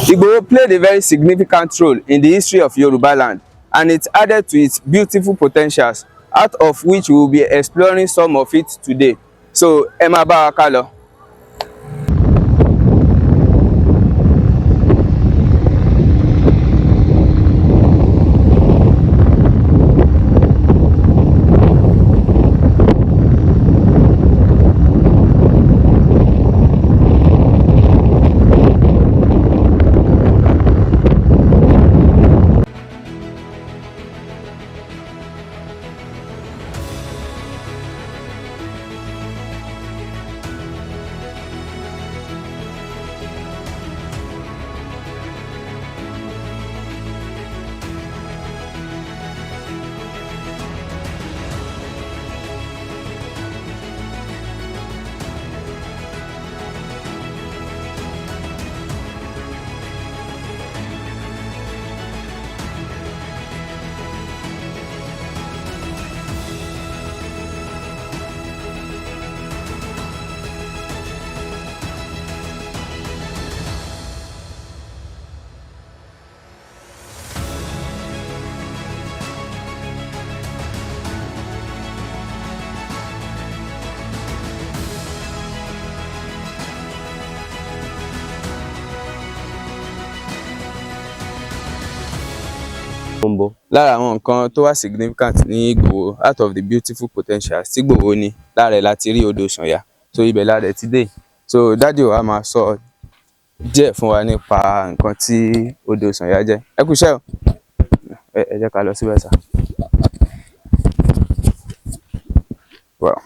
Igboho played a very significant role in the history of Yorubaland, and it added to its beautiful potentials, out of which we will be exploring some of it today. So, ẹ máa bá wa ká lọ. Lára àwọn nǹkan tó wà significant ní Ìgbòho, out of the beautiful potentials tí Ìgbòho ní, lára ẹ̀ láti rí odò Sànyà, so ibẹ̀ lára ẹ̀ ti dé. So dádì wa máa sọ díẹ̀ fún wa nípa nǹkan tí odò Sànyà jẹ́. Ẹ kú iṣẹ́ o, ẹ jẹ́ ká lọ síbẹ̀ sà. Wow.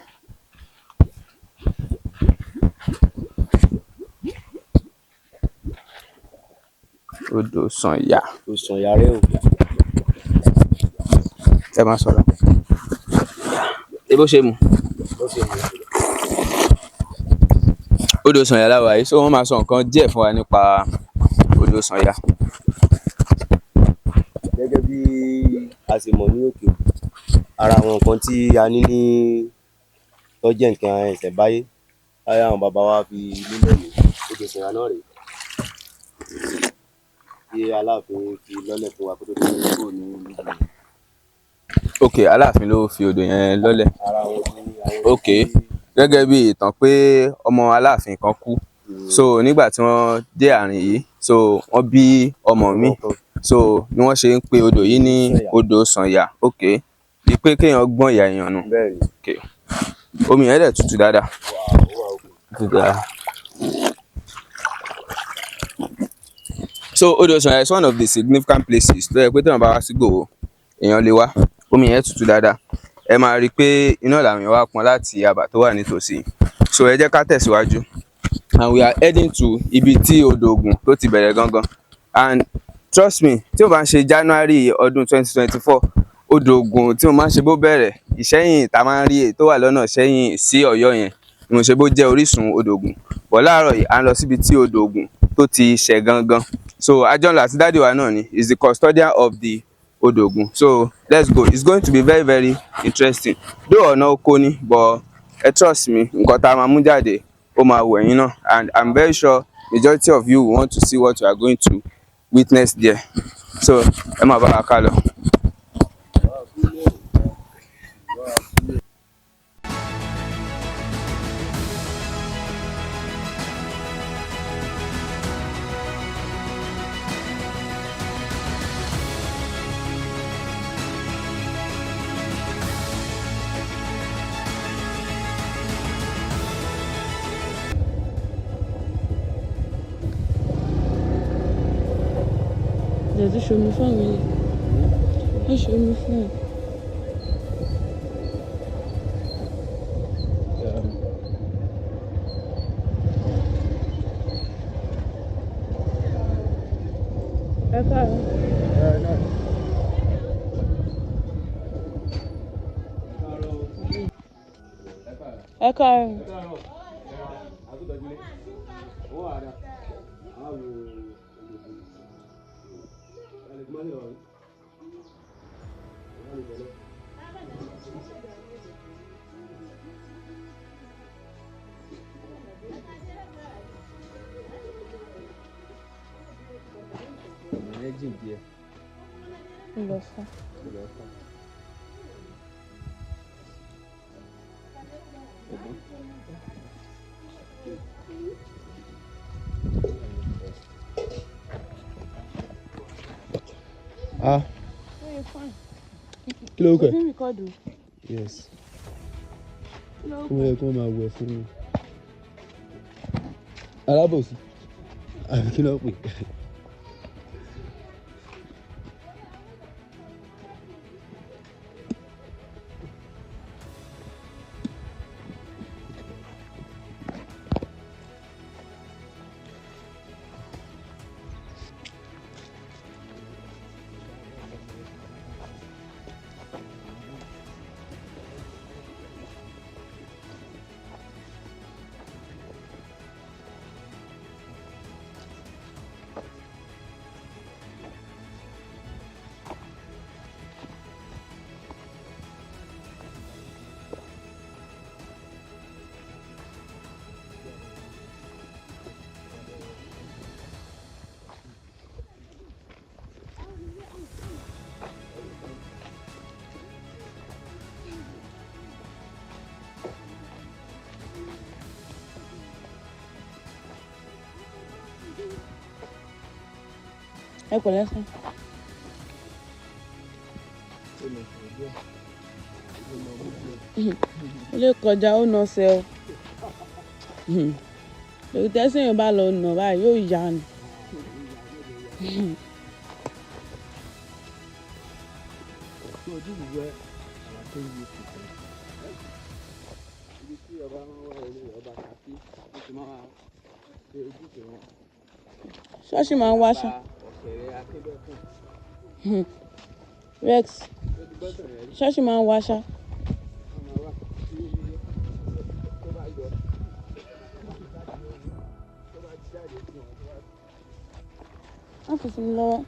Odò Sànyà. Odò Sànyà rèé o. Ẹ máa sọ̀rọ̀. Ṣé bó ṣe mu? Odò Sànyà la wà yìí, so wọ́n máa sọ nǹkan díẹ̀ fún wa nípa odò Sànyà. Gẹ́gẹ́ bí a ṣe mọ̀ ní òkè òkun, ara àwọn nǹkan tí a ní ní tó jẹ́ nǹkan ìṣẹ̀ǹbáyé láyé àwọn bàbá wa fi lélẹ̀ ní odò Sànyà náà rèé. Tí Aláàfin fi lọ́lẹ̀ fún wa kó tó di kúrò ní ìlú. Ok, Aláàfin ló fi odò yẹn lọ́lẹ̀. Ok, gẹ́gẹ́ bí ìtàn pé ọmọ Aláàfin kan kú, so nígbà tí wọ́n dé àárín yìí, so wọ́n bí ọmọ mi, so ni wọ́n ṣe ń pe odò yìí ní odò Sànyà. Ok, bí pé kéèyàn gbọ́n ìyá èèyàn nù. Ok, omi yẹn dẹ̀ tutù dáadáa. So odò Sànyà is one of the significant places tó yẹ pé téèyàn bá wá sí Ìgbòho èèyàn lè wá. Omi yẹn tutù dáadáa, ẹ máa rí i pé iná làwọn èèyàn wá pọn láti àbà tó wà nítòsí. So ẹ jẹ́ ká tẹ̀síwájú, and we are heading to ibi tí odò Ògùn tó ti bẹ̀rẹ̀ gangan. And trust me, tí o bá ń ṣe January ọdún 2024, odò Ògùn tí mo máa ń ṣe bó bẹ̀rẹ̀, Ìṣẹ́yìn tá máa ń rí èyí tó wà lọ́nà Ìṣẹ́yìn sí Ọ̀yọ́ yẹn ni mo ṣe bó jẹ́ orísun odò Ògùn. Bọ̀ láàárọ̀ yìí à ń lọ síbi tí odò Ògùn tó ti ṣẹ̀ gangan. So Ajọ́nlá àti dádì wa náà ni is the custodian of the odò Ògùn. So let's go. It's going to be very very interesting. Though ọ̀nà oko ni, but trust me, nǹkan tá a máa mú jáde ó máa wù ẹ̀yin náà, and I'm very sure majority of you want to see what you are going to witness there. So ẹ máa bá wa ká lọ. Did you show me phone? I show me phone. jìn díẹ̀. Ìlọ́fà. Ah. Kí ló kẹ́? Yes. Ó yẹ kó máa wẹ̀ fún mi. Alábòsí. Àbí kí ló pè? Ẹ pẹ̀lẹ́ sàn. Ó lè kọjá ó nà ṣe o. Lórí tẹ́sán bá lọ nà báyìí yóò yá ni. Ṣọ́ọ̀ṣì máa ń wáṣọ. Rex, ṣọ́ọ̀ṣì máa ń wáṣọ. Wọ́n fi sí mi lọ́wọ́.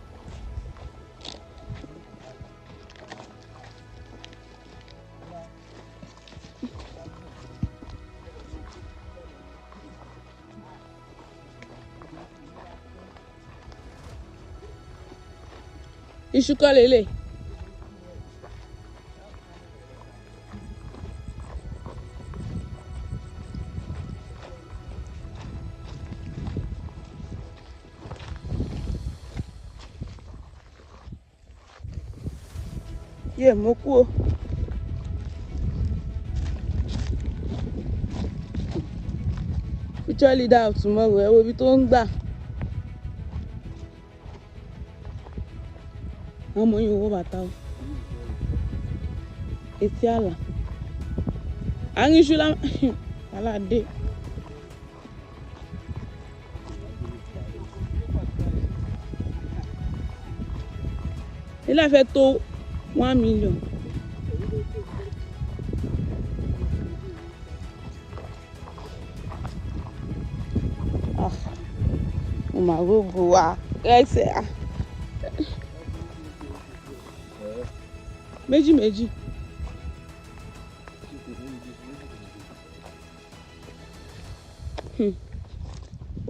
Iṣu kọ́ lélẹ̀. Yé mo kú o. Future leader of tomorrow ẹ wo ibi tó ń gbà. Àwọn ọmọ yìí owó bàtà o. Etí àlà. Àárín iṣu aládé. Ilé fẹ́ tó 1 million. Mo máa gbogbo wa kẹsẹ̀ à. Méjì.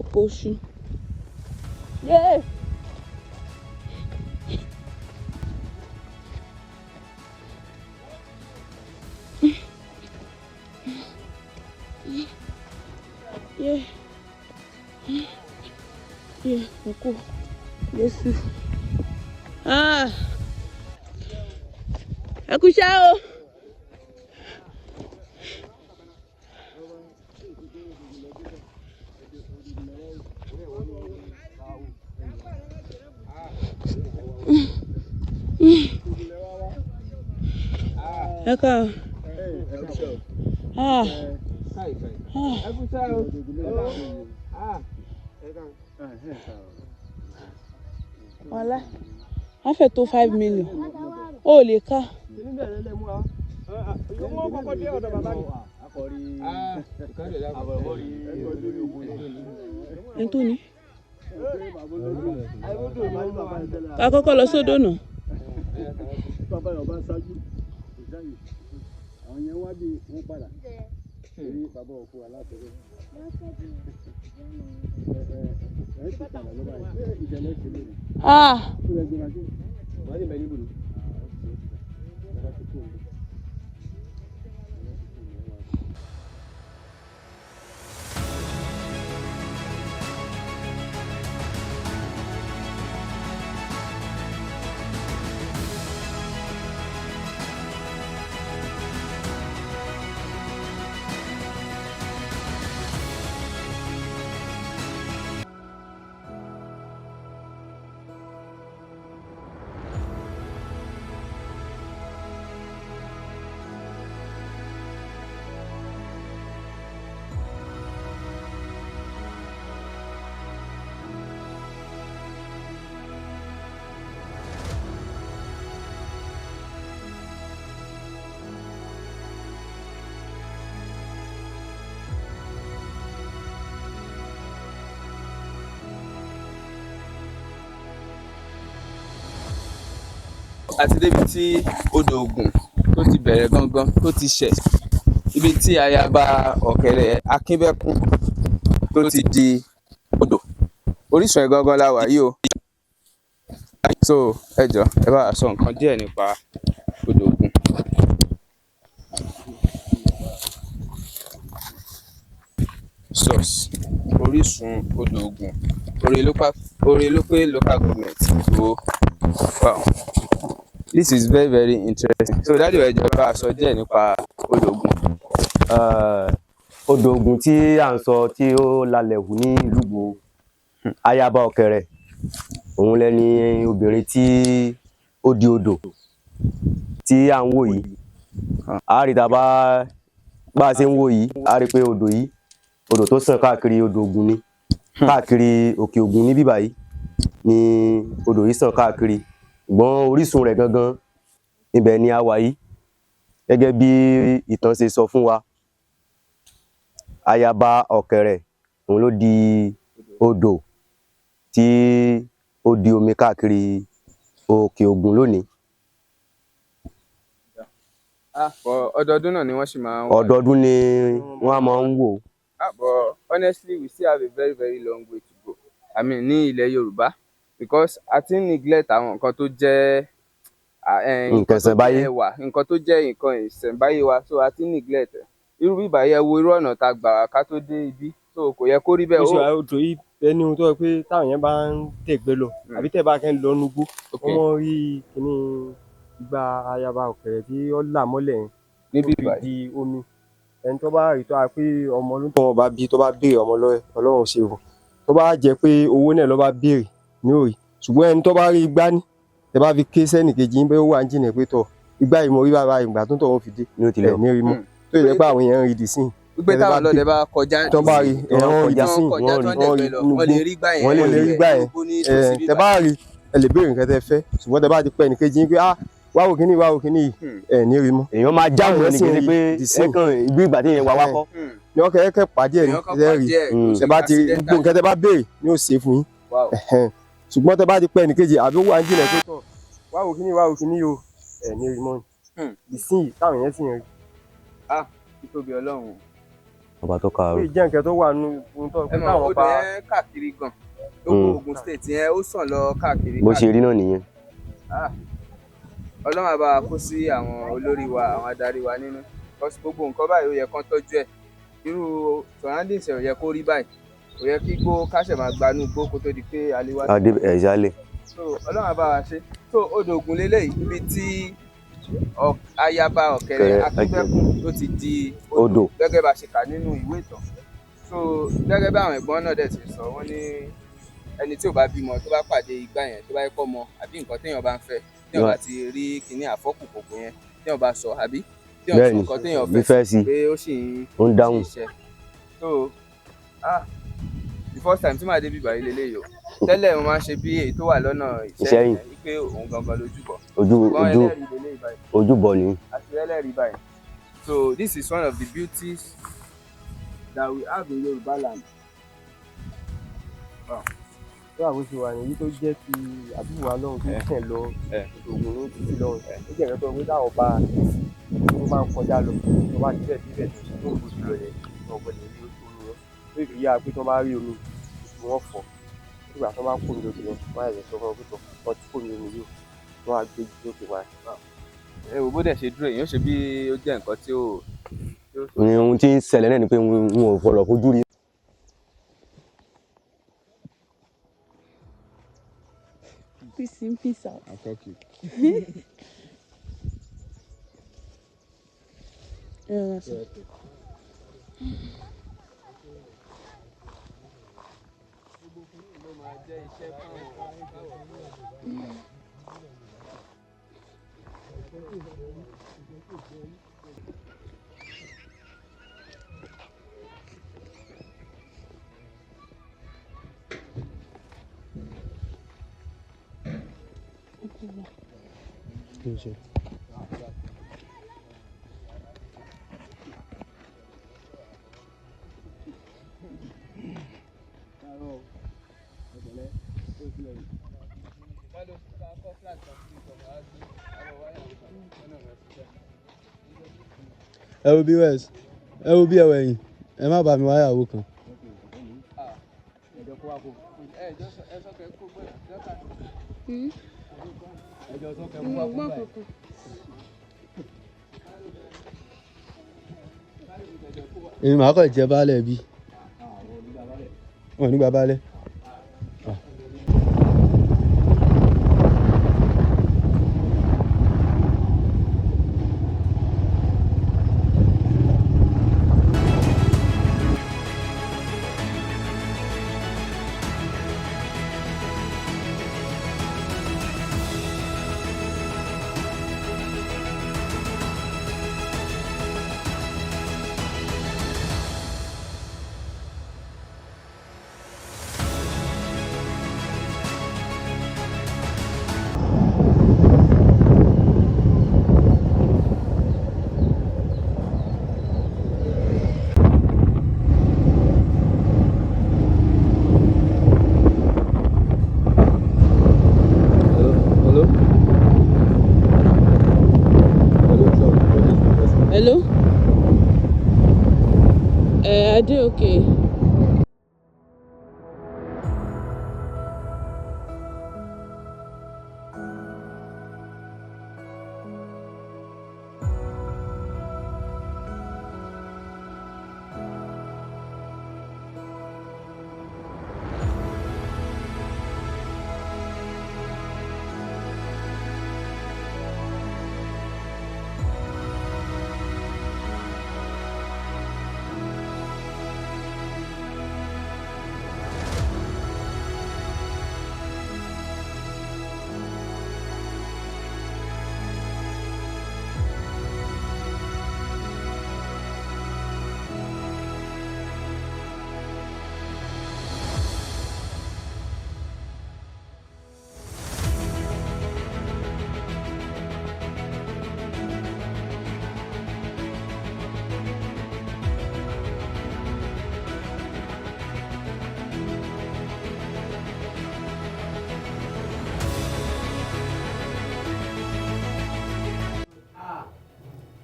Oko oṣù. Yeah. Oko. Yesu. Ẹ kú iṣẹ́ o. Ẹ káàárọ̀. Wàhálà. Wọ́n fẹ́ tó 5 million. Ó lè ká. Ẹni tó ní. Ká kọ́kọ́ lọ sódò náà. àti débi tí odò Ògùn tó ti bẹ̀rẹ̀ gangan tó ti ṣẹ̀, ibi tí ayaba ọ̀kẹ́rẹ́ Akínbẹ́kún tó ti di odò, orísun ẹ̀ gangan la wà yìí o. So ẹ jọ̀ọ́ ẹ bá wa sọ nǹkan díẹ̀ nípa odò Ògùn. Source: orísun odò Ògùn, Orelope local government. Oh, wow, this is very very interesting. So dájú ẹ jọ̀ọ́ ẹ bá wa sọ díẹ̀ nípa odò Ògùn. Odò Ògùn tí à ń sọ tí ó lalẹ̀ hù ní ìlú Ìgbòho, ayaba ọ̀kẹ́rẹ́ òun lẹni obìnrin tí ó di odò tí à ń wò yìí. A rí tá bá a ṣe ń wò yìí, a rí pé odò yìí odò tó sàn káàkiri odò Ògùn ni, káàkiri òkè Ògùn ní bíbá yìí ni odò yìí sàn káàkiri, ṣùgbọ́n orísun rẹ̀ gangan ibẹ̀ ni a wà yìí. Gẹ́gẹ́ bí ìtàn ṣe sọ fún wa, ayaba ọ̀kẹ́rẹ́ òun ló di odò tí ó di omi káàkiri òkè Ògùn lónìí. Ọdọọdún náà ni wọ́n sì máa ń wò. Ọdọọdún ni wọ́n máa ń wò. But honestly we still have a very very long way to go. I mean ní ilẹ̀ Yorùbá, because a ti ń neglect àwọn nǹkan tó jẹ́ nǹkan ìṣẹ̀ǹbáyé wa, nǹkan tó jẹ́ nǹkan ìṣẹ̀ǹbáyé wa, so a ti ń neglect ẹ̀. Irú bíbá yẹ wo irú ọ̀nà tá gbà ká tó dé ibi, so kò yẹ kó rí bẹ́ẹ̀. Ó ṣe odò yìí ẹni ohun tó yẹ pé táwọn yẹn bá ń tẹ̀gbẹ́ lọ àbí tẹ̀ bá kẹ́ ń lọ nugbó, wọ́n rí kíní ìgbà ayaba ọ̀kẹ́rẹ́ tí ó là mọ́lẹ̀ yẹn níbí tó fi di omi. Ẹni tó bá rí tó a pé ọmọ ló ń tọ́ wọn bá bí, tó bá béèrè ọmọ lọ́wọ́ Ọlọ́run ṣe wọ̀, tó bá jẹ́ pé owó náà ló bá béèrè ní òrì, ṣùgbọ́n ẹni tó bá rí igbá ní tẹ bá fi ké sẹ́nì kejì yín bẹ́ẹ̀ ó wà ń jìnà pé tọ̀ igbá yìí mo rí bàbá ìgbà tó ń tọ̀ wọ́n fi dé ní òtìlẹ̀ ní rí mọ́, tó yẹ pé àwọn èèyàn ń rí dì sín. Gbígbé táwọn ọlọ́dẹ bá kọjá tó bá rí ẹ̀wọ̀n rí dì sín, wọ́n lè rí gbá yẹn, wọ́n lè rí gbá yẹn. Tẹ bá rí ẹ lè béèrè nǹkan tẹ fẹ́, ṣùgbọ́n tẹ bá ti pẹ́ ẹnì kejì yín pé wá wò kíní ẹ̀ ní rí mọ́. Èèyàn máa jáwọ́ ẹni kejì pé ẹ̀kan ìgbé ìgbà tí èèyàn wá wá kọ́. Ní ọkọ̀ ẹ̀kẹ́ pàdé ẹ̀ ní rí, tẹ bá ti gbogbo nǹkan tẹ bá béèrè ni ó ṣe fún yín. Ṣùgbọ́n tẹ bá ti pẹ́ ẹnì kejì àbí ó wà ń jìnà pé tọ̀ wá wò kíní o ẹ̀ ní rí mọ́ ni ìsìn táwọn yẹn sì ń rí. Títóbi Ọlọ́run. Ọba tó kàárọ̀. Ó jẹ́ nǹkan tó wà nínú tó ẹ mọ̀ odò yẹn káàkiri gan, Ogun state yẹn ó sàn lọ káàkiri. Bó ṣe rí náà nìyẹn. Ọlọ́run á bá wa kó sí àwọn olórí wa, àwọn adarí wa nínú, because gbogbo nǹkan báyìí ó yẹ kán tọ́jú ẹ̀. Irú surroundings ẹ̀ ò yẹ kó rí báyìí, kò yẹ kí igbó káṣẹ̀ máa gbanú igbó kó tó di pé aliwa. Ẹ̀jálẹ̀. So Ọlọ́run á bá wa ṣe. So odò Ògùn lélẹ́yìí, ibi tí ayaba ọ̀kẹ́rẹ́ Akínbẹ́kún tó ti di odò gẹ́gẹ́ bá ṣe kà nínú ìwé ìtàn. So gẹ́gẹ́ bí àwọn ẹ̀gbọ́n náà dẹ̀ ti sọ, wọ́n ní ẹni tí ò bá bímọ tó bá pàdé igbá yẹn, tó bá yẹ kọ́ mọ àbí nǹkan téèyàn bá ń fẹ́, téèyàn bá ti rí kíní àfọ́kù kòkò yẹn, téèyàn bá sọ àbí téèyàn sọ nǹkan téèyàn fẹ́ sí pé ó sì ń dáhùn. So the first time tí màá dé bíbá ilé lélẹ́yìí o, tẹ́lẹ̀ mo máa ń ṣe bí èyí tó wà lọ́nà Ìṣẹ́yìn wípé òun gangan lójúbọ. Ojúbọ ni. Àti ẹlẹ́rìí báyìí. So this is one of the beauties that we have in Yorubaland. tó àbúṣe wà nìyí tó jẹ́ ti àbúrò wa lọ́hùn tó tẹ̀ lọ Ògùn ló ti sí lọ́hùn. Ó jẹ́ nǹkan tó wí táwọn bá tó máa ń kọjá lọ tó bá síbẹ̀ síbẹ̀ tó ń gbòdì lọ yẹn tó ń gbọ́dọ̀ rí omi wọn. Ó ìfìyà pé tó bá rí omi wọn fọ̀ ìgbà tó bá kó mi lókè yẹn wọ́n á yẹ sọ fún ọ pé tọ̀ wọ́n ti kó mi lómi yìí wọ́n á gbé lókè wá. ẹ wò bó dẹ̀ ṣe dúró èèyàn ṣe bí ó jẹ́ nǹkan tí ó. ohun tí ń ṣẹlẹ̀ náà ni pé wọn ò fọlọ̀ fojú rí. Peace in, peace out. I'll talk you. Yeah, that's it. ẹ wo bí west ẹ wo bí ẹwẹ yìí ẹ má bá mi wáyàwó kan. èmi màá kàn jẹ baálẹ̀ bí wọn ò ní gba baálẹ̀. Hello? I did okay.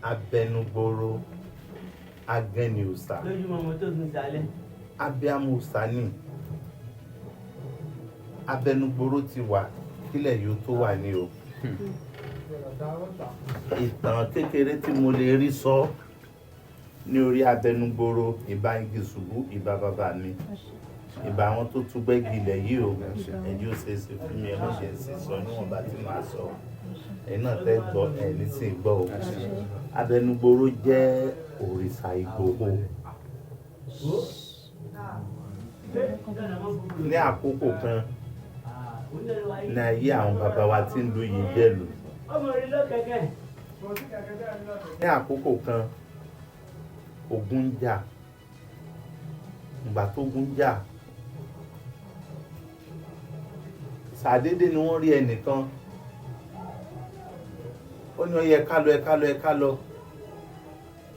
Abẹnugboro agẹni òòṣà abiyamọ òòṣà ni abẹnugboro ti wà kílẹ̀ yóò tó wà ní o. Ìtàn kékeré tí mo lè rí sọ ní orí abẹnugboro ìbá igi ṣubú ìbá bàbá mi ìbá àwọn tó tún gbẹ́gi ilẹ̀ yìí o ẹ̀yin ó ṣe é ṣe fún mi ẹ̀ ló ṣe é ṣe sọ níwọ̀nba tí màá sọ ẹ̀yin náà tẹ́ gbọ́ ẹ̀ ní sí gbọ́ o. Abẹnugboro jẹ́ òrìṣà Ìgbòho. Ní àkókò kan ní ayé àwọn bàbá wa tí ń lu yìí dẹ̀lù. Ní àkókò kan Ogun ń jà. Ìgbà tó Ogun ń jà ṣàdédé ni wọ́n rí ẹnìkan ó ní ó yẹ ká lọ ẹ ká lọ ẹ ká lọ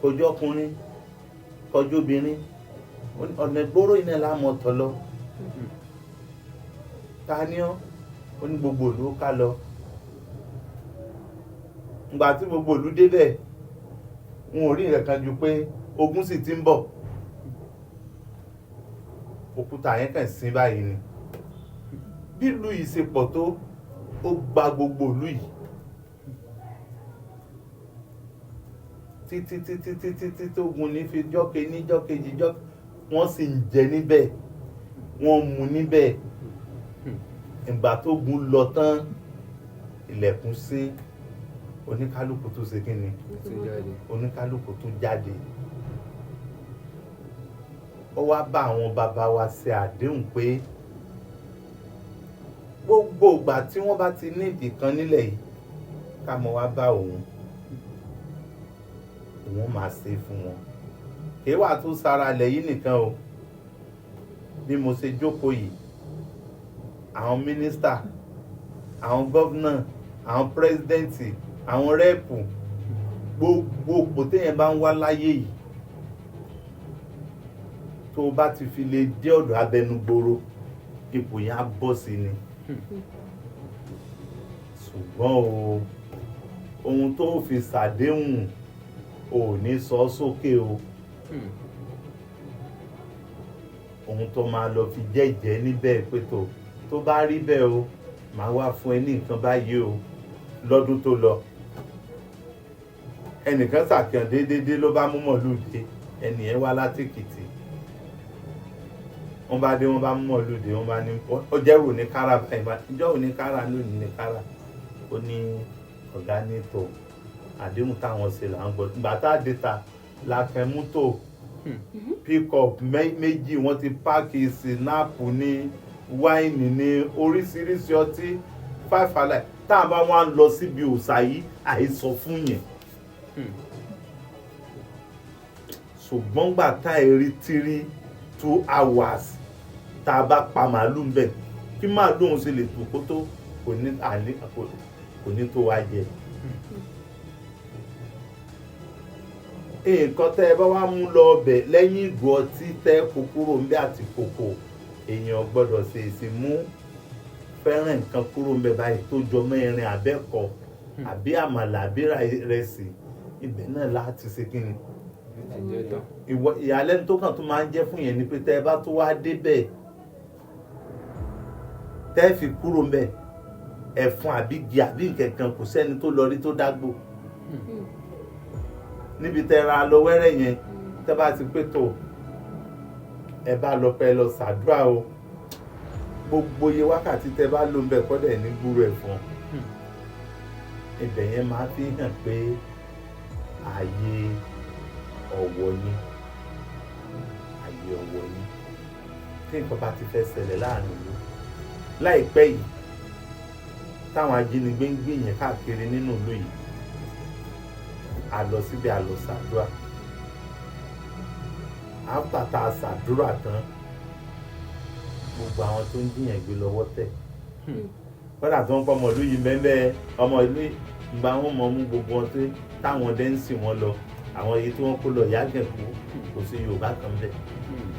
kọjú ọkùnrin kọjú obìnrin ọ̀nà ìgboro iná lámọ̀ tọ̀ lọ ta ni ọ́ ó ní gbogbo ìlú ká lọ ìgbà tí gbogbo ìlú débẹ̀ wọn ò rí nǹkan kan ju pé ogun sì ti ń bọ̀ òkúta yẹn kàn sí báyìí ni bí ìlú yìí ṣe pọ̀ tó ó gba gbogbo ìlú yìí títí tó Ògùn ní fi jọ́ kejì wọ́n sì ń jẹ níbẹ̀ wọ́n mu níbẹ̀ ìgbà tó Ògùn lọ tán ilẹ̀kùn sí oníkálukú tó ṣe kíni oníkálukú tó jáde ó wá bá àwọn bàbá wa ṣe àdéhùn pé gbogbo ìgbà tí wọ́n bá ti ní ìdí kan nílẹ̀ yìí ká mọ wá bá òun máa ṣe fún wọn kí wà tó sára ilẹ̀ yìí nìkan o bí mo ṣe jókòó yìí àwọn mínísítà àwọn gọ́vnà àwọn pírẹ́sidẹ́ǹtì àwọn rẹ́ẹ̀pù gbogbo òpó téèyàn bá ń wá láyé yìí tó o bá ti fi lè dé ọ̀dọ̀ abẹnugboro ipò yẹn á bọ́ sí ni ṣùgbọ́n o ohun tó fi ṣàdéhùn ò ní sọ sókè o ohun tó máa lọ fi jẹ́jẹ́ níbẹ̀ pé tó bá rí bẹ́ẹ̀ o máa wá fún ẹ ní nǹkan báyìí o lọ́dún tó lọ ẹnìkan ṣàkíyàn déédéé ló bá mú mọ̀lúùdé ẹnìyẹn wá látìkìtì wọ́n bá dé wọ́n bá mú mọ̀lúùdé wọ́n bá ní ó jẹ́rù ní kára báyìí ìjọ́ òní kára lónìí ní kára ó ní ọ̀gá ní tò àdéhùn táwọn ṣe là ń gbọ́ bàtà dẹ́ta la fẹ́ mú tò pick-up méjì wọ́n ti páàkì sinapu ní wáìnì ní oríṣiríṣi ọtí 5 alive tá a bá wá ń lọ síbi òòṣà yìí àìsọ fún yẹn ṣùgbọ́n gbà tá ẹ rí 2 hours tá a bá pa màálù ń bẹ̀ kí màálù òun ṣe lè tò kó tó kò ní tó wá jẹ. nǹkan tẹ́ ẹ bá wá mú lọ ọbẹ̀ lẹ́yìn ìgò ọtí tẹ́ kúkúrò ń bẹ àti kòkò èèyàn gbọ́dọ̀ ṣe èsì mú fẹ́ràn nǹkan kúrò ń bẹ báyìí tó jọ mọ́ ẹran àbẹ́kọ àbí àmàlà àbí ìrẹsì ibẹ̀ náà láti ṣe kí ni. ìyàlẹ́nu tó kàn tó máa ń jẹ́ fún yẹn ni pé tẹ́ ẹ bá tó wá débẹ̀ tẹ́ ẹ fi kúrò ń bẹ ẹ̀fọn àbí igi àbí nǹkan kò sẹ́ni tó lọ rí tó dágbò níbi tẹ́ra lọ wẹ́rẹ́ yẹn tẹ́ bá ti pé tó ẹ bá lọ pẹ́ lọ ṣàdúrà o gbogbo iye wákàtí tẹ́ bá lò ń bẹ̀ kọ́dẹ̀ ní gbúrò ẹ̀fọn ibẹ̀ yẹn máa fi hàn pé ààyè ọ̀wọ̀ ni tí nǹkan bá ti fẹ́ ṣẹlẹ̀ láàrin ìlú láìpẹ́ yìí táwọn ajínigbé ń gbìyànjú káàkiri nínú ìlú yìí a lọ síbi a lọ ṣàdúrà àpàtà ṣàdúrà tán gbogbo àwọn tó ń jiyàn gbé lọ́wọ́ tẹ̀ kódà tó ń pọ̀ ọmọ ìlú yìí mẹ́mẹ́ ọmọ ìlú ìgbà wọn mọ̀ mú gbogbo wọn tó táwọn dẹ́ ń sìn wọn lọ àwọn èyí tí wọ́n kó lọ yágẹ̀kú kò sí Yorùbá kan bẹ́ẹ̀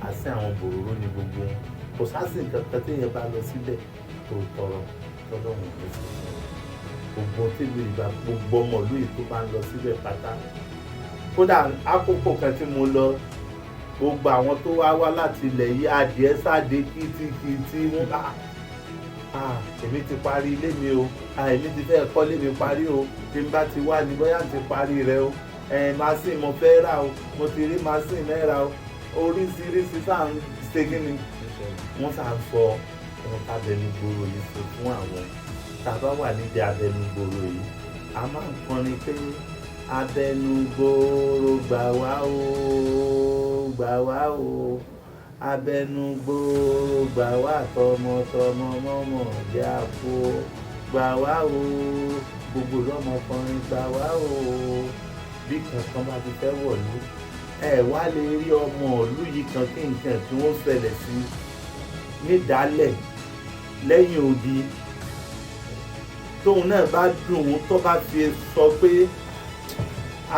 àṣẹ àwọn bòròró ni gbogbo wọn kò sásì nǹkan kan téèyàn bá lọ síbẹ̀ tó tọrọ tọ́lọ́run tó sì gbogbo tèmi ìgbà gbogbo ọmọ ìlú yìí tó bá ń lọ síbẹ̀ pátá kódà àkókò kan tí mo lọ gbogbo àwọn tó wá láti ilẹ̀ yìí adìẹ sáde kìtìkìtì wọn bá èmi ti parí ilé mi o èmi ti fẹ́ kọ́ lé mi parí o tí n bá ti wá ní bóyá ti parí rẹ o màsín mo fẹ́ rà o mo ti rí màsín náírà o oríṣiríṣi sáà ń ṣe kí ni wọ́n sáà ń sọ ohun tábẹnugbòrò yìí ṣe fún àwọn tá a bá wà níbi abẹnugbòrò yìí a máa ń kọrin pé abẹnugbòrò gbà wá o gbà wá o abẹnugbòrò gbà wá tọmọtọmọ mọmọ jẹ àpò gbà wá o gbogbo lọmọkùnrin gbà wá o bí kankan bá ti fẹ́ wọ̀lú wá lè rí ọmọ ìlú yìí kan kí nǹkan tí wọ́n ṣẹlẹ̀ sí nídàálẹ̀ lẹ́yìn odi tóun náà bá dùn ún tó bá fi sọ pé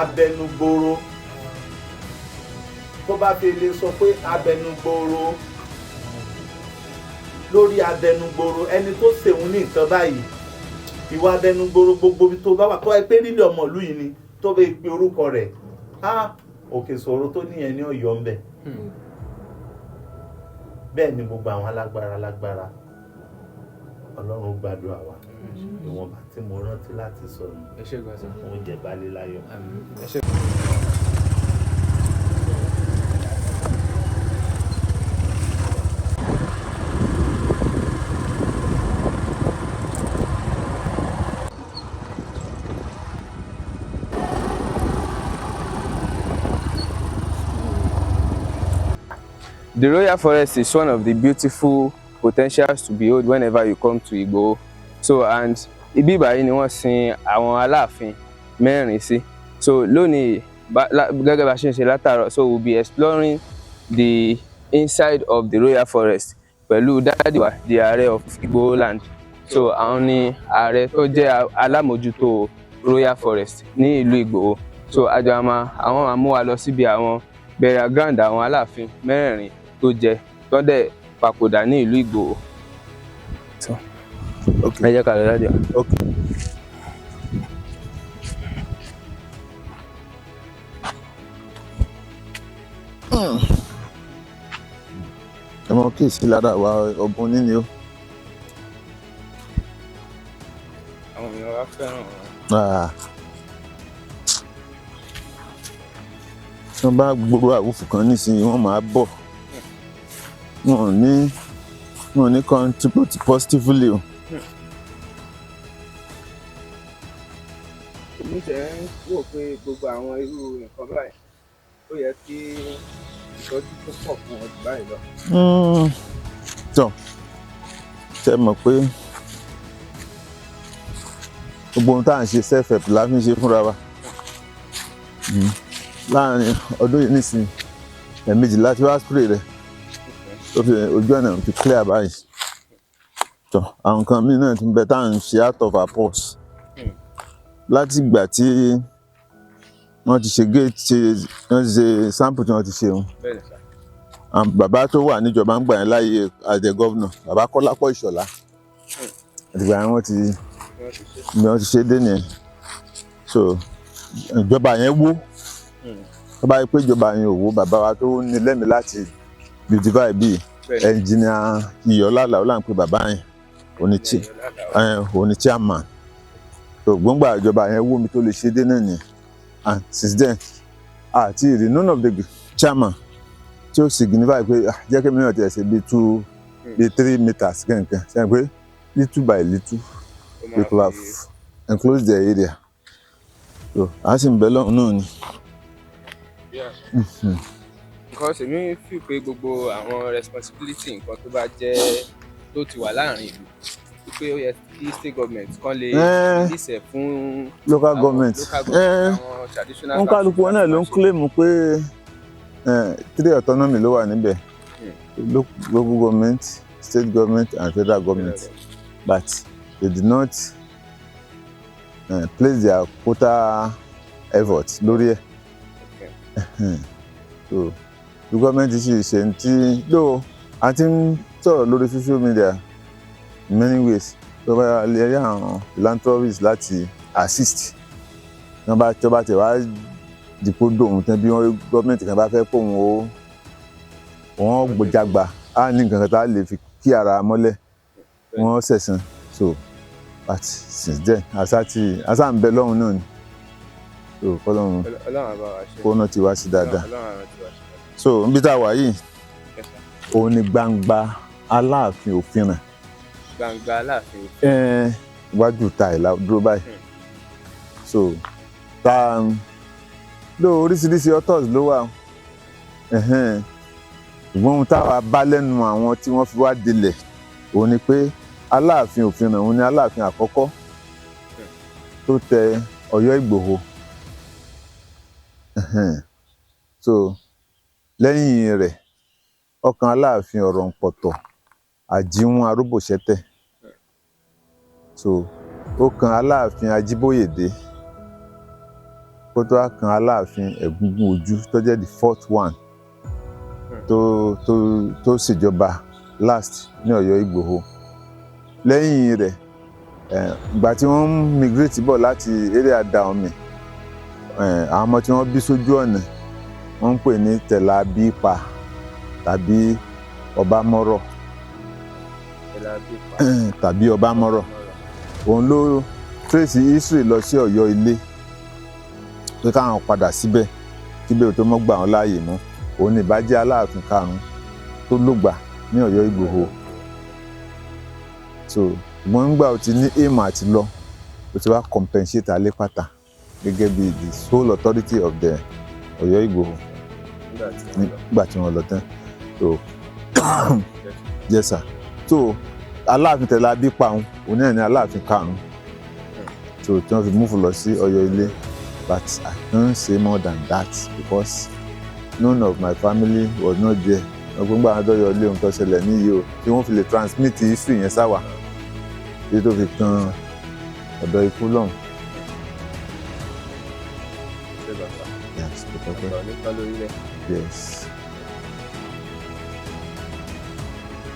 abẹnugbòrò tó bá fi lè sọ pé abẹnugbòrò lórí abẹnugbòrò ẹni tó ṣèwọ́n ní nǹkan báyìí ìwà abẹnugbòrò gbogbo bí tó bá wà tó ẹ pé nílé ọmọ ìlú yìí ni tó bẹ pe orúkọ rẹ̀ òkè ṣòro tó níyẹn ní Ọ̀yọ́ ń bẹ bẹ́ẹ̀ ni gbogbo àwọn alágbára Ọlọ́run gbàdúrà wa ìwọ̀nba tí mo rántí láti sọ nù ẹ ṣé gan sir. mo jẹ balẹ̀ láyọ̀. ẹ ṣé. The Royal Forest is one of the beautiful potentials to behold whenever you come to Igboho. So and ibi báyìí ni wọ́n sin àwọn Alaafin mẹ́rin sí. So lónìí gẹ́gẹ́ bá ṣe ń ṣe látàárọ̀, so we'll be exploring the inside of the Royal Forest pẹ̀lú dáàdì wa, the ààrẹ of Yorubaland. So àwọn ni ààrẹ tó jẹ́ alámòjútó Royal Forest ní ìlú Igboho. So àwọn máa mú wa lọ síbi àwọn burial ground àwọn Alaafin mẹ́rẹ̀ẹ̀rin tó jẹ tó dẹ̀ papòdà ní ìlú Igboho. Ẹ jẹ́ ká lọ dáàdì wa. ẹ mọ kí èsì lára wa Ọ̀bùn níní o. Àwọn èèyàn wa fẹ́ràn wọn. Tí wọ́n bá gbogbo àwùfù kan nísìnyí wọ́n máa bọ̀ wọn ò ní contribute positively o. Èmi tẹ̀ ń wò pé gbogbo àwọn irú nǹkan báyìí ó yẹ kí ìtọ́jú tó pọ̀ fún ọdún báyìí lọ. Tọ́ ṣe mọ̀ pé gbogbo ohun tá à ń ṣe self-help la fi ń ṣe fúnra wa. Láàárín ọdún yìí nísìnyí ẹ̀ẹ̀mejì láti wá spray rẹ̀ tó fi ojú ọ̀nà fi clear báyìí. Tọ́ àwọn nǹkan míì náà tún bẹ tá à ń ṣe out of our purse. Láti ìgbà tí wọ́n ti ṣe wọ́n ti ṣe sample tí wọ́n ti ṣe wọn. Bàbá tó wà níjọba ń gbà yẹn láyé as the governor, bàbá Kọ́lápọ̀ Ìṣọ̀lá. Àtìgbà yẹn wọ́n ti ṣe dé nìyẹn. So ìjọba yẹn wó. Tó bá yẹ pé ìjọba yẹn ò wó, bàbá wa tó ní lẹ́mìí láti beautify bíi engineer Iyọ̀lálà ó là ń pe bàbá yẹn òní chairman. So gbọ́ngbà ìjọba yẹn wó mi tó lè ṣe dé náà nìyẹn. And since then àti ìrì none of the chairman tí ó signify pé jẹ́ kí mi náà tiẹ̀ ṣe bíi 3 meters kẹ̀kẹ́ ṣe pé little by little we could have enclosed the area. So a sì ń bẹ lọ́hùn náà ni. Because èmi feel pé gbogbo àwọn responsibility nǹkan tó bá jẹ́ tó ti wà láàrin ìlú pé ó yẹ kí state government kan lè release fún local government. àwọn traditional. Wọ́n kálukú wọn náà ló ń claim pé 3 autonomy ló wà níbẹ̀. Local government, state government and federal government. But they did not place their quota effort lórí ẹ̀. So the government issue ṣe ń tí though a ti ń sọ̀rọ̀ lórí social media in many ways tó bá lè rí àwọn philanthropists láti assist. Tó bá tẹ̀ wá dìpọ̀ dòun tán bí wọ́n gọ́ọ̀mẹ̀ntì kan bá fẹ́ pò wọ́n gbòjàgbà á ní nǹkan kan tá a lè fi kí ara mọ́lẹ̀ wọ́n ṣẹ̀san. So but since then àṣà ń bẹ lọ́hùn náà ni. So kọ́lọ́run kó náà ti wá sí dáadáa. So níbi tá a wà yìí òun ni gbangba Aláàfin Òfinràn. Gbangba Aláàfin Òfinràn. Iwájú ta ìlà dúró báyìí. So oríṣiríṣi authors ló wà. Ṣùgbọ́n ohun táwa bá lẹ́nu àwọn tí wọ́n fi wá dilẹ̀ òun ni pé Aláàfin Òfinràn òun ni Aláàfin àkọ́kọ́ tó tẹ Ọ̀yọ́-Ìgbòho. So lẹ́yìn rẹ̀ ọkàn Aláàfin Ọ̀rọ̀ǹpọ̀tọ̀ Àjíhún Aróbòṣẹ́tẹ̀. So ó kan Aláàfin Ajíbóyèdé kó tó wá kan Aláàfin Ẹ̀gúngún-Ojú tó jẹ́ the 4th one tó ṣèjọba last ní Ọ̀yọ́-Ìgbòho. Lẹ́yìn rẹ̀ ìgbà tí wọ́n ń migrate bọ̀ láti area Dahomey àwọn ọmọ tí wọ́n bí sójú ọ̀nà wọ́n ń pè ní Tẹ̀lábípa tàbí Ọbámọ́rọ̀. tàbí Ọbámọ́rọ̀. Òun ló trace history lọ sí Ọ̀yọ́ ilé pé káwọn padà síbẹ̀ kí bẹ́ẹ̀ tó mọ́ gbà wọ́n láàyè mọ́. Òun ní ìbá jẹ́ Aláàfin karùn-ún tó lògbà ní Ọ̀yọ́-Ìgbòho. So ṣùgbọ́n nígbà ó ti ní aim àti lọ ó ti wá compensate Alépàtà gẹ́gẹ́ bí the sole authority of the Ọ̀yọ́-Ìgbòho nígbà tí wọ́n lọ tán. So yes sir. So Aláàfin tẹ̀lé Abípa òun náà ní Aláàfin karùn-ún. So tí wọ́n fi move lọ sí Ọ̀yọ́ ilé. But I can't say more than that because none of my family was not there. Ọgbọ́ngbà àdọ́yọ̀ ilé ohun tó ṣẹlẹ̀ níyì o tí wọ́n fi lè transmit history yẹn sáwà tí tó fi kan ọ̀dọ̀ ikú lọ́hùn. Yes.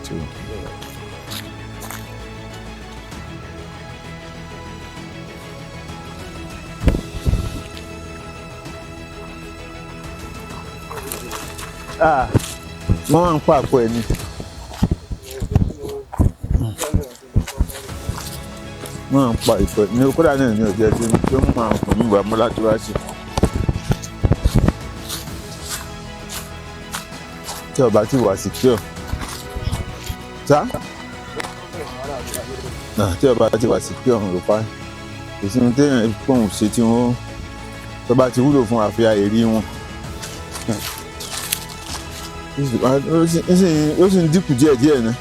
So, wọ́n máa ń pàpọ̀ ẹ̀ ni. Wọ́n máa ń pa ìpẹ́ ní kódà náà ní ọ̀jẹ̀ tí wọ́n máa ń pọ̀ nígbà mọ́ láti wá sí. Tí ọba ti wà secure. Sá? Tí ọba ti wà secure ọ̀hún ló pa. Kò sí ohun téèyàn pọ̀hùn ṣe tí wọ́n tọ́ba ti wúlò fún àfihàn èrí wọn. Ó sì ń dínkù díẹ̀díẹ̀ náà.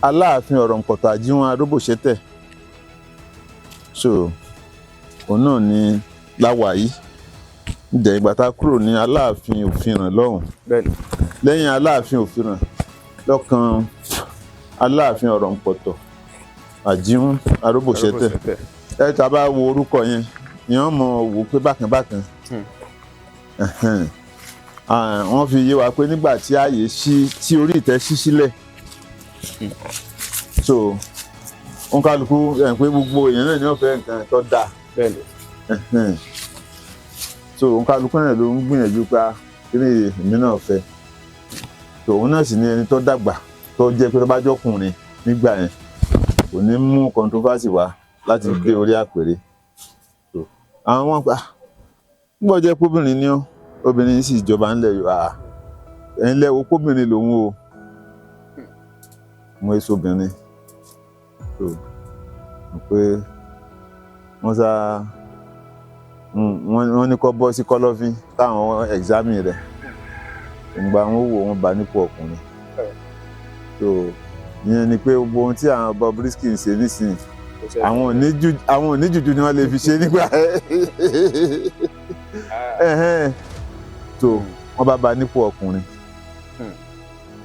Aláàfin Ọ̀rọ̀ǹpọ̀tọ̀ Àjíwọ̀n Aróbòṣẹ́tẹ̀. So òun náà ni láwà yìí. Ǹjẹ́ ìgbà tá a kúrò ní Aláàfin Òfinràn lọ́hùn. Lẹ́yìn Aláàfin Òfinràn lọ́kàn Aláàfin Ọ̀rọ̀ǹpọ̀tọ̀ Àjíwọ̀n Aróbòṣẹ́tẹ̀. Ẹ tá bá wo orúkọ yẹn èèyàn mọ̀ wò pé bákan bákan. Wọ́n fi yé wa pé nígbà tí ààyè ṣí tí orí ìtẹ́ ṣí sílẹ̀. So wọn kálukú pé gbogbo èèyàn náà ní ọ̀fẹ́ nǹkan tó dáa. So wọn kálukú náà ló ń gbìyànjú pa kí ni èmi náà fẹ́. So òun náà sì ní ẹni tó dàgbà tó jẹ́ pé tó bá jọkùnrin nígbà yẹn kò ní mú controversy wá láti gbé orí àpèrè. So àwọn wọn pa nígbà jẹ́ kóbìnrin ní ọ́ obìnrin sì jọba ńlẹ̀ Yorùbá ẹ̀yin lẹ́wọ̀ kóbìnrin lòun o mo èso obìnrin. So pé wọ́n sá wọ́n ní kó bọ́ sí kọ́lọ́fín táwọn examine rẹ̀ ìgbà wọn wò wọ́n bá nípò ọkùnrin. So ìyẹn ni pé gbogbo ohun tí àwọn Bobrisky ń ṣe nísìnyí àwọn oníjùjú ni wọ́n lè fi ṣe nígbà so wọ́n bá ba nípò ọkùnrin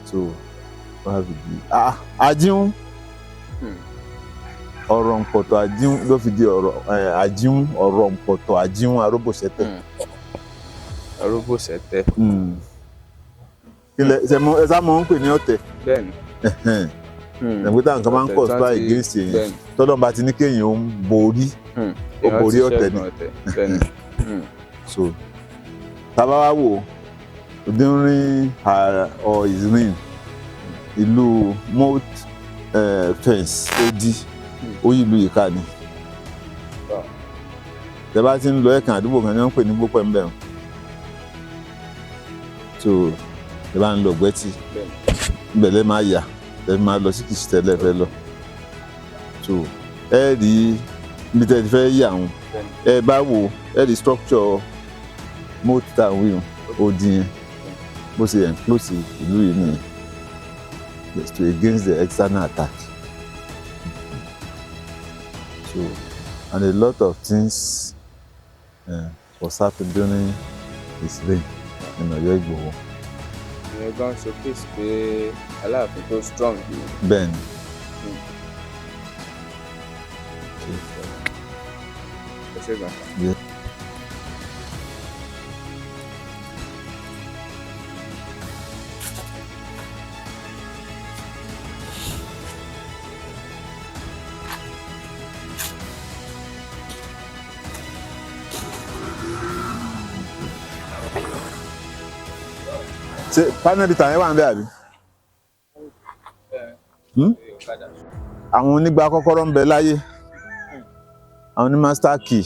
so wọ́n á fi di àjíhún ọ̀rọ̀ ǹpọ̀tọ̀ àjíhún ló fi di àjíhún ọ̀rọ̀ ǹpọ̀tọ̀ àjíhún aróbòṣẹ́tẹ̀. Aróbòṣẹ́tẹ̀. ẹ sá mọ̀ ń pè ní ọ̀tẹ̀. Bẹ́ẹ̀ni. ẹ̀gbẹ́ táwọn kan máa ń kọ̀ sípà against èèyàn tọ́lọ́ bá ti ní kéèyàn ó borí ó borí ọ̀tẹ̀ ni. So tábà wá wò during or his reign ìlú moat fence ó dí ó yí ìlú yìí ká ni. tẹ bá ti ń lọ ẹ̀kan àdúgbò kan ní wọ́n ń pè ní gbópẹ́ ńbẹ̀ so tẹ bá ń lọ Ọ̀gbẹ́tì ìbẹ̀lẹ̀ máa yà tẹ máa lọ sí Kìṣí tẹ́lẹ̀ fẹ́ lọ so ẹ rí ibi tẹ́ ti fẹ́ yà wọn ẹ bá wò ẹ rí structure moat tá à ń wí wọn ó di yẹn bó ṣe enclose ìlú yìí nìyẹn to against the external attack. So and a lot of things was happened during his reign in Oyo-Igboho. ìyẹn gan showcase pé Aláàfin tó strong ni. Bẹ́ẹ̀ni. ẹ ṣé gan. ṣe panel beater yẹn wà ń bẹ àbí? àwọn onígbà kọ́kọ́rọ́ ń bẹ láyé àwọn ní master key.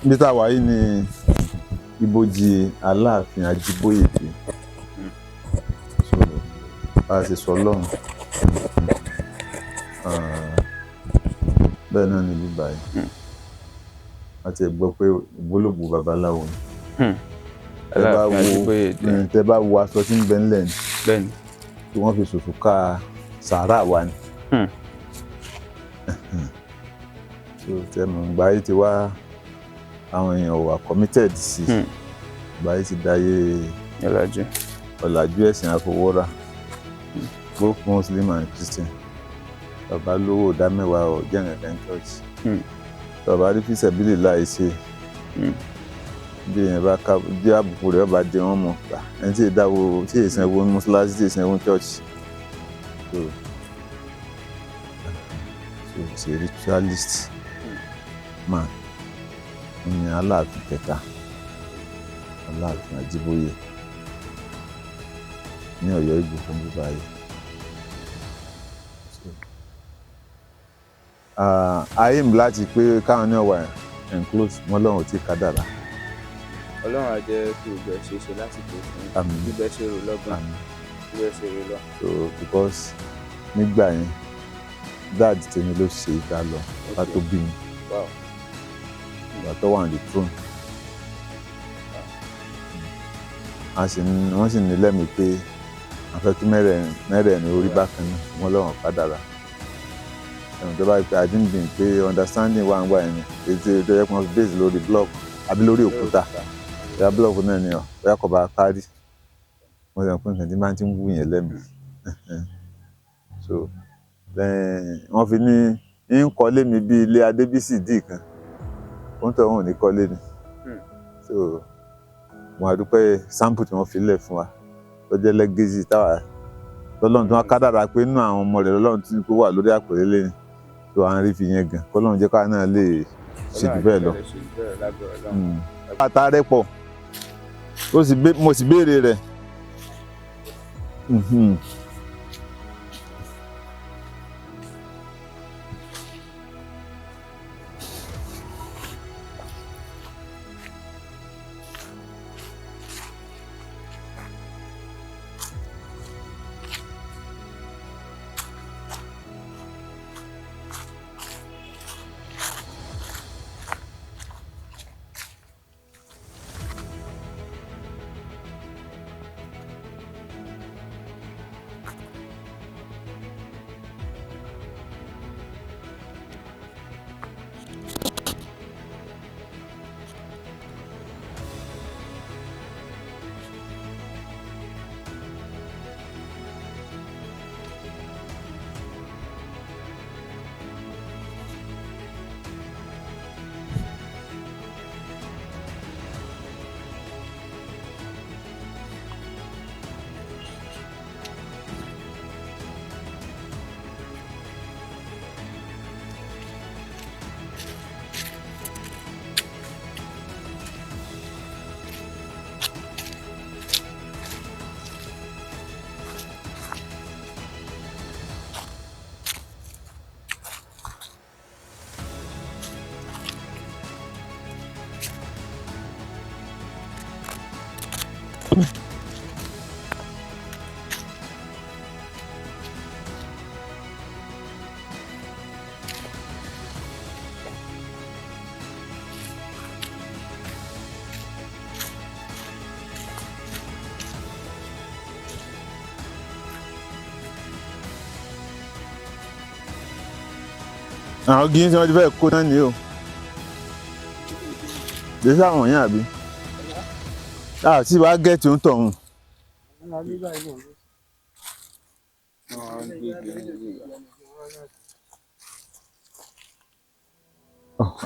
Ibi tá a wà yìí ni ibojì Aláàfin Ajíbóyèdé so bá a ṣe sọ lọ́hùn bẹ́ẹ̀ náà ní bíbá yìí a ti gbọ́ pé ògbólógbòó babaláwo ni Aláàfin Ajíbóyèdé tẹ́ bá wo aṣọ tí ń bẹ ńlẹ̀ ni bẹ́ẹ̀ni tí wọ́n fi ṣòṣùká sàárà wa ni so tẹ́ mọ̀ gbáyé ti wá àwọn èèyàn wà committed sí báyìí ti dáyé ọ̀làjú ẹ̀sìn àfọwọ́rà both Muslim and Christian bàbá lówó dá mẹ́wàá ọ̀ jẹ́ nǹkan church bàbá rí fi sẹ̀bílì láì ṣe bí èèyàn bá ká bí àbùkù rẹ̀ bá dé wọ́n mọ̀ gbà ẹni tí ìdáwó tí ìsanwó mọ́ṣáláṣí tí ìsanwó church so it's a ritualist man ní Aláàfin kẹta Aláàfin Ajíbóyè ní Ọ̀yọ́-Ìgbòho ní báyìí. Aim láti pé káwọn ní ọwà enclose wọn lọ́run tí kádàrá. Ọlọ́run á jẹ́ kí gbogbo ẹ̀ ṣe é ṣe lásìkò fún bíbẹ́ ṣe rò lọ́gbọ̀n bíbẹ́ ṣe rò lọ. So because nígbà yẹn dad tèmi ló ṣe ìta lọ bá tó bí mi. Ìgbà tó wà ní throne wọ́n sì ní lẹ́mìí pé àfẹ́ kí mẹ́rẹ̀ẹ̀rin orí bákan náà wọ́n lọ́wọ́n kádàrá ẹ̀wọ̀n tó bá pẹ́ àdínbìn pé understanding wà ń wà ẹni ètò ìjọba kan base lórí block àbí lórí òkúta ìyá block náà ni ọ̀yà kọ̀ bá kárí wọ́n sọ pé nǹkan tí máa ti ń wú yẹn lẹ́mìí so wọ́n fi ní ń kọ́lé mi bí ilé Adébísì dì kan wọ́n tọ̀ wọ́n ò ní kọ́lé ni so wọn àdúpẹ́ sample tí wọ́n fi lẹ̀ fún wa tó jẹ́ legacy táwa lọ́lọ́run tí wọ́n kádàrá pé nínú àwọn ọmọ rẹ̀ lọ́lọ́run tí kò wà lórí àpèrè lẹ́yìn tó à ń rí fi yẹn gan kọ́lọ́run jẹ́ káwa náà lè ṣe jù bẹ́ẹ̀ lọ. bàtà rẹ̀ pọ̀ mo sì béèrè rẹ̀. àwọn gíní tí wọ́n ti fẹ́ kó náà ni o lè sáwọn yẹn àbí àti wàá gẹ̀ẹ́tì ń tọ̀hún.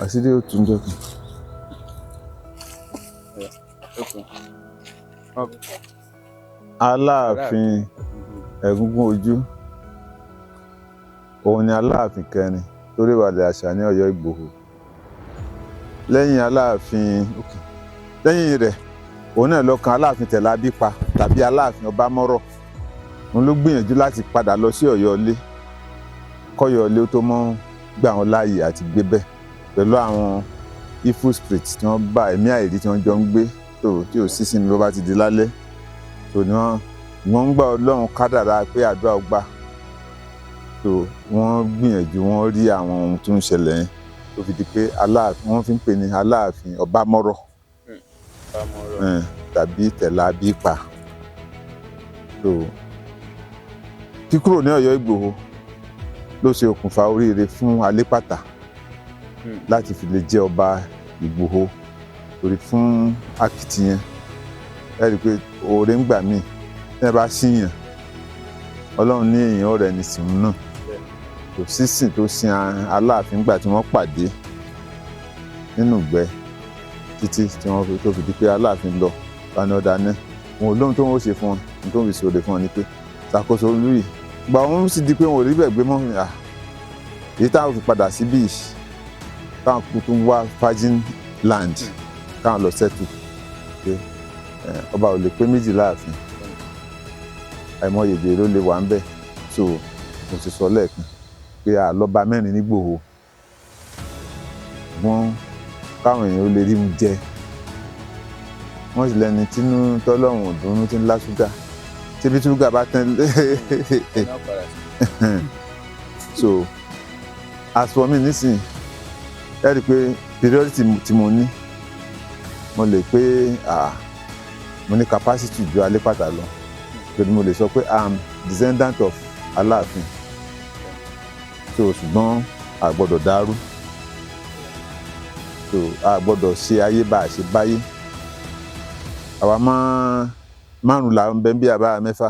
àṣírí ó tún jọ kan. Aláàfin Ẹ̀gúngún ojú òun ni Aláàfin kẹrin tó rèwàlẹ̀ àṣà ní Ọ̀yọ́-Ìgbòho. Lẹ́yìn Aláàfin lẹ́yìn rẹ̀ òun náà lọ́kàn Aláàfin Tẹ̀lábípa tàbí Aláàfin Ọbámọ́rọ̀. Òun ló gbìyànjú láti padà lọ sí Ọ̀yọ́lé kọ́yọ̀lé tó mọ́ gbà wọ́n láàyè àti gbé bẹ́ẹ̀ pẹ̀lú àwọn evil spirits tí wọ́n bá ẹ̀mí àìrí tí wọ́n jọ ń gbé tí ò sí sinmi bó bá ti di lálẹ́ tó ní wọ́n ń gbà Ọlọ́run kádàrá pé àdúrà ó gbà tó wọ́n gbìyànjú wọ́n rí àwọn ohun tó ń ṣẹlẹ̀ yẹn tó fi di pé Aláàfin wọ́n fi ń pè ní Aláàfin Ọbámọ́rọ̀ tàbí Tẹ̀lábípa. Kíkúrò ní Ọ̀yọ́-Ìgbòho ló ṣe okùnfà oríire fún Alépàtà láti fi lè jẹ́ ọba Ìgbòho torí fún akitiyan ẹ rí i pé oore ń gbà míì tẹ́ ẹ bá síyàn Ọlọ́run ní èèyàn rẹ̀ ní sìnwó náà kò sísìn tó sin Aláàfin gbà tí wọ́n pàdé nínú ìgbẹ́ títí tí wọ́n tó fi di pé Aláàfin lọ bani ọ̀dà náà wọn ò lóhun tó ń ṣe fún wọn ní tó ń fi ṣòro fún wọn ni pé ṣàkóso olú yìí gbà wọn sì di pé wọn ò rí bẹ́ẹ̀ gbé mọ́ èyí táwọn fi padà sí bíi káwọn kú tó ń wá virgin land káwọn lọ sẹ́tù pé ọba ò lè pé méjì láàfin àìmọye èdè ló lè wà ń bẹ̀ so mo ti sọ lẹ́ẹ̀kan pé àlọ́ba mẹ́rin nígbòho wọ́n káwọn èèyàn ó lè rí mu jẹ wọ́n sì lẹ́ni tínú tọ́lọ́run òdùnnú tí ń lá ṣúgà tíbi tí ṣúgà bá tán so as for me nísìnyí ẹ rí i pé periodicity tí mo ní mo lè pé mo ní capacity ju Alépàtà lọ torí mo lè sọ pé I'm descendant of Aláàfin so ṣùgbọ́n a gbọ́dọ̀ dàrú so a gbọ́dọ̀ ṣe ayé bá a ṣe báyé àwa márùn la ń bẹ bí àbá mẹ́fà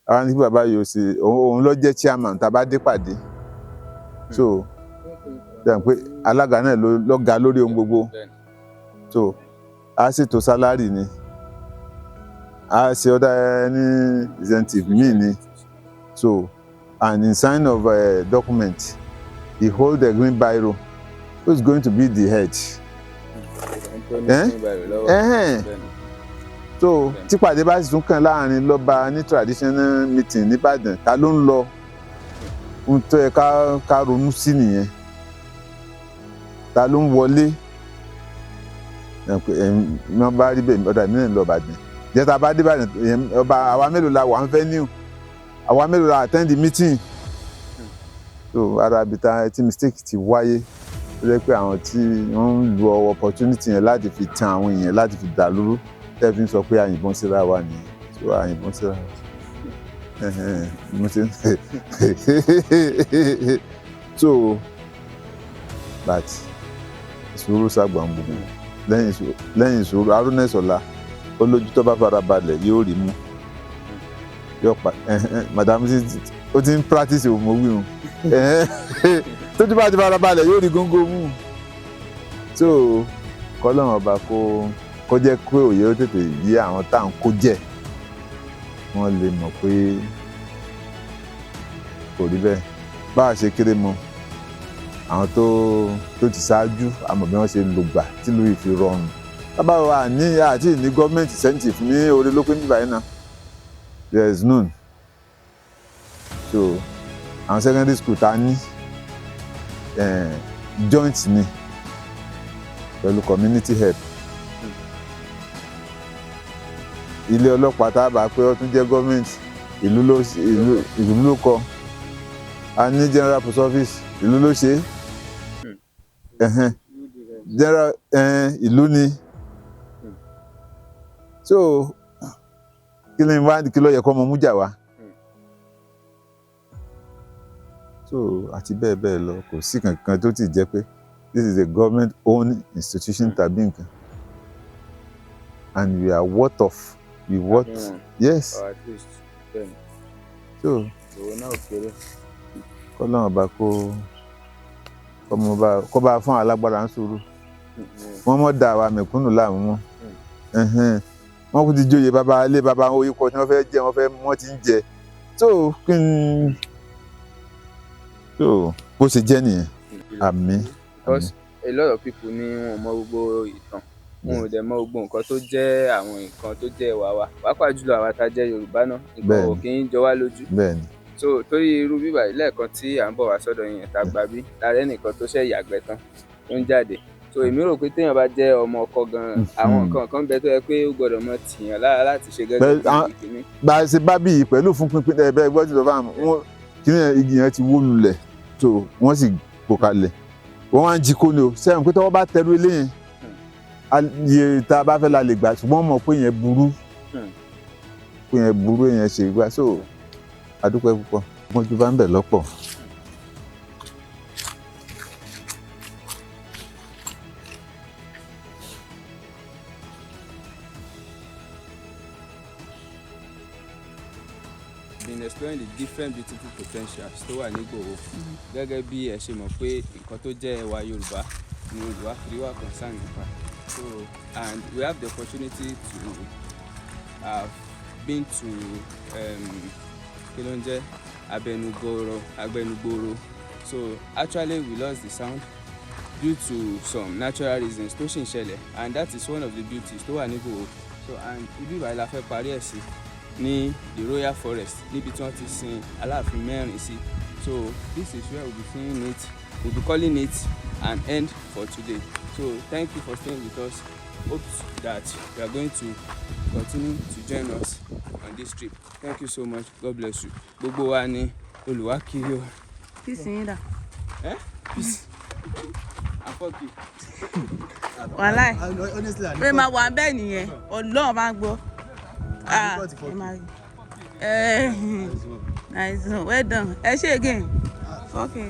àwa ní kí bàbá yìí ó ṣe òun ló jẹ́ chairman tá a bá dé pàdé so dẹ̀ pé alága náà ló ga lórí ohun gbogbo so a ṣètò sálárì ni a ṣe ọ̀dà ní incentive míì ni so and in sign of a document he hold the green biro who is going to be the head so típàdé bá sì tún kàn láàrin lọ́ba ní traditional meeting nìbàdàn ta ló ń lọ ohun tó yẹ ká ronú sí nìyẹn ta ló ń wọlé wọ́n bá rí bẹ́ẹ̀ ọ̀dà mìíràn lọ Ìbàdàn jẹ́ta bá dé Ìbàdàn ọba àwa mélòó la wà ń venue àwa mélòó la attend the meeting so ara ibi tí mistake ti wáyé ó jẹ́ pé àwọn tí wọ́n ń lo opportunity yẹn láti fi tan àwọn èèyàn láti fi dà lóru tẹ́ fi ń sọ pé àyìnbọn síra wa nìyẹn so àyìnbọn síra mo ti so but ìṣòro ṣàgbà ń gbogbo lẹ́yìn ìṣòro Haruna Ìṣọ̀lá ó lójú tó bá fara balẹ̀ yóò rí mú yóò pa madam ó ti ń practice òmò wíwọ̀n tójú bá ti fara balẹ̀ yóò rí góńgó mú so kọ́lọ́run ọba kó jẹ́ pé òye ó tètè yí àwọn tá à ń kó jẹ́ wọ́n lè mọ̀ pé kò rí bẹ́ẹ̀ bá a ṣe kéré mọ́ àwọn tó ti ṣáájú àmọ́ bí wọ́n ṣe lògbà tìlú yìí fi rọrùn bàbá wa ní àti ní gọ́ọ̀mẹ̀ntì incentive ní orí ló pé nígbà yẹn náà there is none so àwọn secondary school ta ní joint ni pẹ̀lú community help ilé ọlọ́pàá tá a bá pé ó tún jẹ́ gọ́ọ̀mẹ̀ntì ìlú ló kọ́ a ní general post office ìlú ló ṣe general ìlú ni so kí ló yẹ kó ọmọ mú jà wá so àti bẹ́ẹ̀ bẹ́ẹ̀ lọ kò sí kankan tó ti jẹ́ pé this is a government owned institution tàbí nǹkan and we are yes or at least then so owó náà kéré. kọ́lọ́run ọba kó bá fún alágbára ń sùúrù wọ́n mọ̀ dá wa mẹ̀kúnnù láàmú mọ́ wọ́n kò ti jóye bàbá ilé bàbá oyè kọ́ tí wọ́n fẹ́ jẹ wọ́n ti ń jẹ so kí n so bó ṣe jẹ́ nìyẹn àmín. Because a lot of people ní wọn mọ gbogbo ìtàn wọn ò dẹ̀ mọ gbogbo nǹkan tó jẹ́ àwọn nǹkan tó jẹ́ ìwà wa pàápàá jùlọ àwa tá jẹ́ Yorùbá náà nǹkan ò kì í jọ wá lójú. Bẹ́ẹ̀ni. So torí irú bíbà yìí lẹ́ẹ̀kan tí à ń bọ̀ wá sọ́dọ̀ yẹn tá gbà bí lára ẹnìkan tó ṣẹ̀ yàgbẹ́ tán tó ń jáde so èmi rò pé téèyàn bá jẹ́ ọmọ ọkọ gan àwọn nǹkan kan bẹ tó yẹ pé ó gbọ́dọ̀ mọ tìyàn lára láti ṣe gẹ́gẹ́ bí ìkíní. bá a ṣe bá bí yìí pẹ̀lú fún pínpín ẹ̀bẹ̀ gbọ́dọ̀ tó fáwọn wọn kí igi yẹn ti wó lulẹ̀ so wọ́n sì kó kalẹ̀ wọ́n wá ń jí kó ni o sẹ́yìn pé tọ́wọ́ bá tẹ̀lé ilé yẹn iye tá a bá fẹ́ la lè gbà ṣùgbọ́n mọ̀ pé yẹn burú yẹn ṣe gbà so adúpẹ́ púpọ̀ wọ́n ju bá ń bẹ̀ lọ́pọ̀. been exploring the different beautiful potentials tó wà ní Ìgbòho gẹ́gẹ́ bí ẹ ṣe mọ̀ pé nǹkan tó jẹ́ ẹwà Yorùbá ni Olùwákìrì wà concern nípa so and we have the opportunity to have been to kí ló ń jẹ́ Abẹnugboro so actually we lost the sound due to some natural reasons tó ṣì ń ṣẹlẹ̀ and that is one of the beauties tó wà ní Ìgbòho so and ibi ìbàdàn la fẹ́ parí ẹ̀ sí ní the royal forest níbi tí wọ́n ti sin Alaafin mẹ́rin sí so this is where we'll be calling it an end for today so thank you for staying with us hope that you are going to continue to join us on this trip thank you so much god bless you gbogbo wa ni Olùwákìrì o. peace yín dà. Peace afọ́kì. wàláì pé máa wà bẹ́ẹ̀ nìyẹn Ọlọ́run bá ń gbọ́. Nice one. Well done. Ẹ ṣé again. Okay.